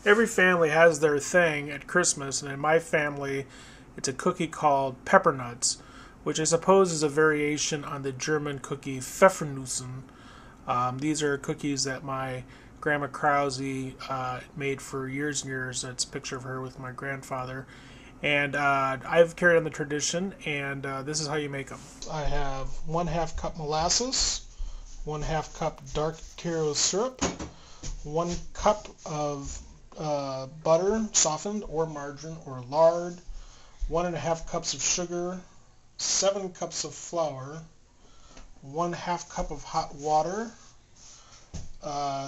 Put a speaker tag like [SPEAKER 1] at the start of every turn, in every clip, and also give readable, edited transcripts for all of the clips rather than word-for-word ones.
[SPEAKER 1] Every family has their thing at Christmas, and in my family, it's a cookie called Pepper Nuts, which I suppose is a variation on the German cookie Pfeffernussen. These are cookies that my Grandma Krause made for years and years. That's a picture of her with my grandfather. And I've carried on the tradition, and this is how you make them. I have 1/2 cup molasses, 1/2 cup dark Karo syrup, 1 cup of butter, softened, or margarine or lard, 1½ cups of sugar, 7 cups of flour, 1/2 cup of hot water,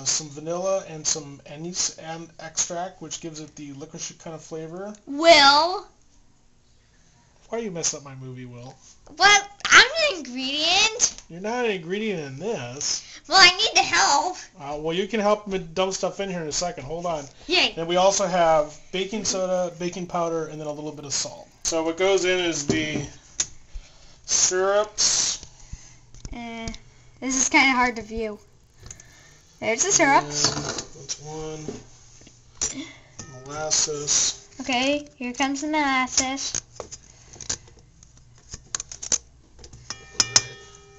[SPEAKER 1] some vanilla and some anise and extract, which gives it the licorice kind of flavor.
[SPEAKER 2] Will.
[SPEAKER 1] Why you mess up my movie, Will?
[SPEAKER 2] What? I'm an ingredient.
[SPEAKER 1] You're not an ingredient in this.
[SPEAKER 2] Well, I need the help.
[SPEAKER 1] Well, you can help me dump stuff in here in a second. Hold on.
[SPEAKER 2] Yay.
[SPEAKER 1] And we also have baking soda, baking powder, and then a little bit of salt. So what goes in is the syrups.
[SPEAKER 2] This is kind of hard to view. There's the syrups.
[SPEAKER 1] That's one. Molasses.
[SPEAKER 2] Okay, here comes the molasses.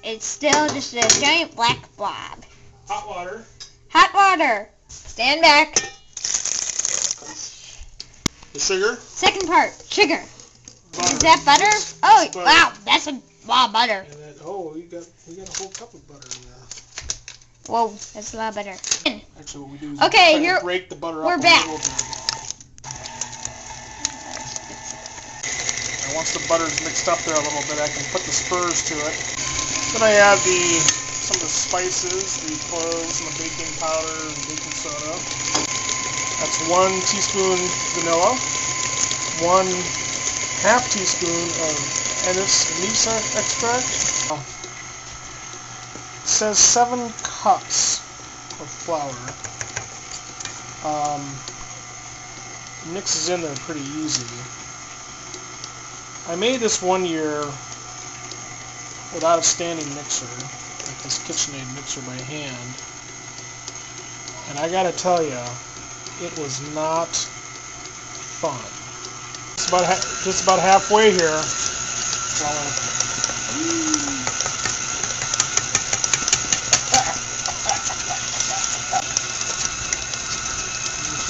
[SPEAKER 2] It's still just a giant black blob.
[SPEAKER 1] Hot water.
[SPEAKER 2] Hot water. Stand back.
[SPEAKER 1] The sugar.
[SPEAKER 2] Second part, sugar.
[SPEAKER 1] Butter.
[SPEAKER 2] Is that butter? Oh,
[SPEAKER 1] Butter.
[SPEAKER 2] wow, that's a lot of butter.
[SPEAKER 1] And then, we got a whole cup of butter in there.
[SPEAKER 2] Whoa, that's a lot of butter.
[SPEAKER 1] Actually, what we do is
[SPEAKER 2] Okay,
[SPEAKER 1] we break the butter up
[SPEAKER 2] we're
[SPEAKER 1] a
[SPEAKER 2] back.
[SPEAKER 1] little bit. And once the butter's mixed up there a little bit, I can put the spurs to it. Then I add some of the spices, the cloves, and the baking powder and baking soda. That's 1 teaspoon vanilla, 1/2 teaspoon of anise extract. It says 7 cups of flour. Mixes in there pretty easy. I made this one year without a standing mixer, like this KitchenAid mixer by hand, and I gotta tell you, it was not fun. Just about halfway here.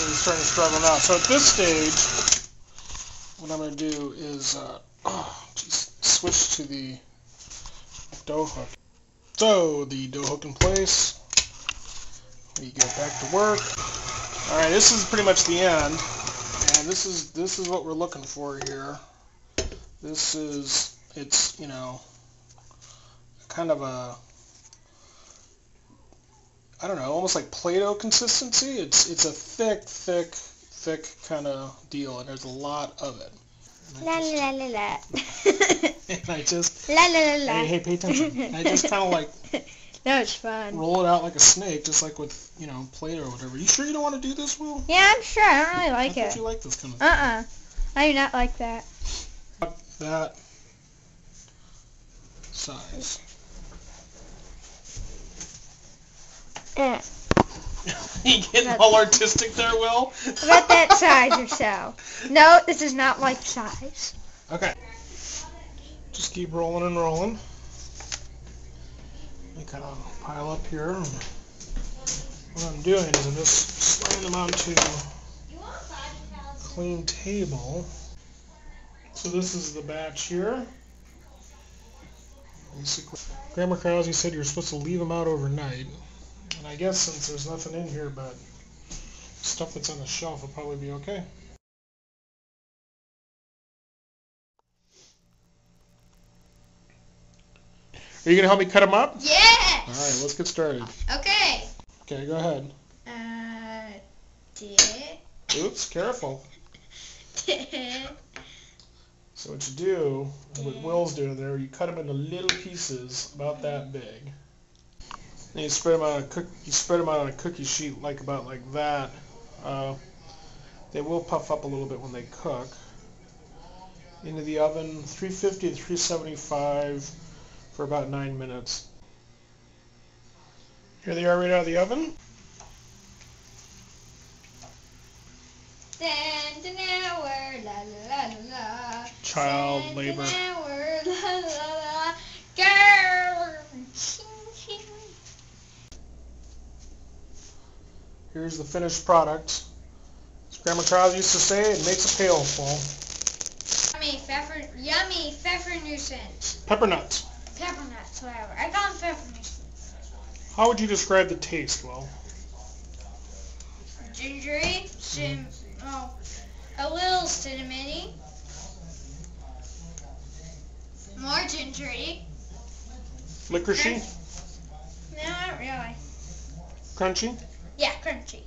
[SPEAKER 1] It's starting to struggle now. So at this stage, what I'm going to do is switch to the dough hook. So the dough hook in place. We get back to work. All right, this is pretty much the end, and this is what we're looking for here. It's kind of a, I don't know, almost like Play-Doh consistency. It's a thick kind of deal, and there's a lot of it.
[SPEAKER 2] La la la la.
[SPEAKER 1] And I just
[SPEAKER 2] La la la la.
[SPEAKER 1] Hey, pay attention. I just kind of like
[SPEAKER 2] That was fun.
[SPEAKER 1] roll it out like a snake, just like with Play-Doh or whatever. You sure you don't want to do this, Will?
[SPEAKER 2] Yeah, I'm sure. I don't really like
[SPEAKER 1] I
[SPEAKER 2] it.
[SPEAKER 1] thought you like this kind of
[SPEAKER 2] I do not like that.
[SPEAKER 1] that size. You getting all artistic there, Will?
[SPEAKER 2] About that size or so. No, this is not like size.
[SPEAKER 1] Okay. Just keep rolling and rolling. They kind of pile up here. What I'm doing is I'm just sliding them onto a clean table. So this is the batch here. Basically, Grandma Krause said you're supposed to leave them out overnight. And I guess since there's nothing in here but stuff that's on the shelf, will probably be okay. Are you going to help me cut them up?
[SPEAKER 2] Yes!
[SPEAKER 1] Alright, let's get started.
[SPEAKER 2] Okay.
[SPEAKER 1] Okay, go ahead. Oops, careful. So what you do, what Will's doing there, you cut them into little pieces about that big. And you spread them out on a cookie sheet about like that. They will puff up a little bit when they cook. Into the oven, 350 to 375 for about 9 minutes. Here they are right out of the oven.
[SPEAKER 2] Cent an hour, la la la la.
[SPEAKER 1] Child
[SPEAKER 2] Cent
[SPEAKER 1] labor.
[SPEAKER 2] An hour, la la la. Girl. Ching, ching.
[SPEAKER 1] Here's the finished product. As Grandma Charles used to say, it makes a pailful.
[SPEAKER 2] Yummy pfeffernussens.
[SPEAKER 1] Pepper nuts.
[SPEAKER 2] Pepper nuts, whatever. I call them pfeffernussens.
[SPEAKER 1] How would you describe the taste, Will?
[SPEAKER 2] Gingery, a little cinnamony, more gingery.
[SPEAKER 1] Licoricey?
[SPEAKER 2] No, not really.
[SPEAKER 1] Crunchy?
[SPEAKER 2] Yeah, crunchy.